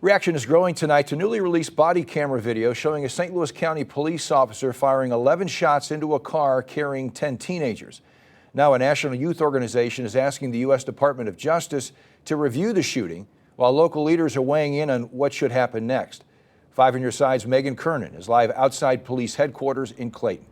Reaction is growing tonight to newly released body camera video showing a St. Louis County police officer firing 11 shots into a car carrying 10 teenagers. Now, a national youth organization is asking the U.S. Department of Justice to review the shooting, while local leaders are weighing in on what should happen next. 5 on your side's Megan Kernan is live outside police headquarters in Clayton.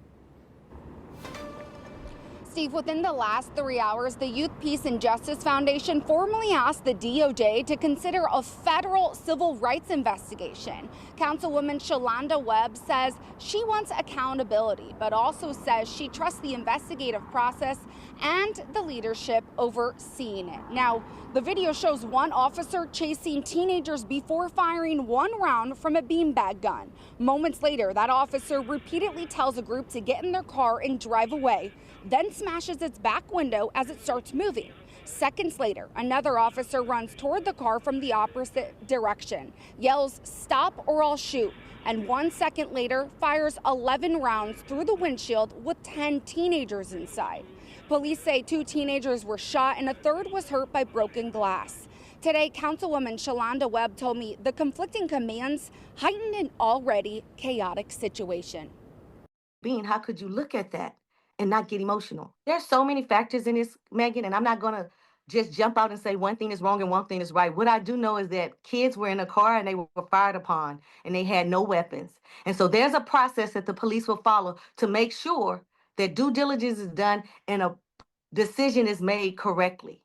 Steve, within the last 3 hours, the Youth Peace and Justice Foundation formally asked the DOJ to consider a federal civil rights investigation. Councilwoman Shalonda Webb says she wants accountability, but also says she trusts the investigative process and the leadership overseeing it. Now, the video shows one officer chasing teenagers before firing one round from a beanbag gun. Moments later, that officer repeatedly tells a group to get in their car and drive away, then smashes its back window as it starts moving. Seconds later, another officer runs toward the car from the opposite direction, yells, "Stop or I'll shoot," and 1 second later fires 11 rounds through the windshield with 10 teenagers inside. Police say 2 teenagers were shot and a third was hurt by broken glass. Today, Councilwoman Shalonda Webb told me the conflicting commands heightened an already chaotic situation. How could you look at that and not get emotional? There's so many factors in this, Megan, and I'm not going to just jump out and say one thing is wrong and one thing is right. What I do know is that kids were in a car and they were fired upon and they had no weapons. And so there's a process that the police will follow to make sure that due diligence is done and a decision is made correctly.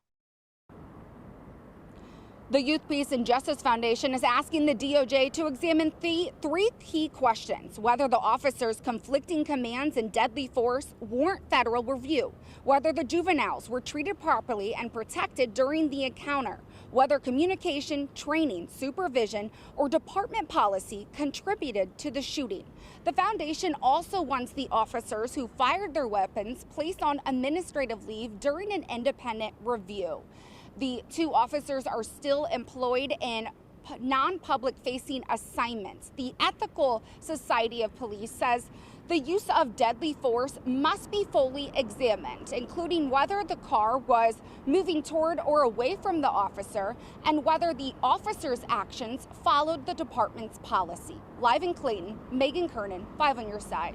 The Youth Peace and Justice Foundation is asking the DOJ to examine three key questions: whether the officers' conflicting commands and deadly force warrant federal review, whether the juveniles were treated properly and protected during the encounter, whether communication, training, supervision, or department policy contributed to the shooting. The foundation also wants the officers who fired their weapons placed on administrative leave during an independent review. The 2 officers are still employed in non-public facing assignments. The Ethical Society of Police says the use of deadly force must be fully examined, including whether the car was moving toward or away from the officer and whether the officer's actions followed the department's policy. Live in Clayton, Megan Kernan, 5 on your side.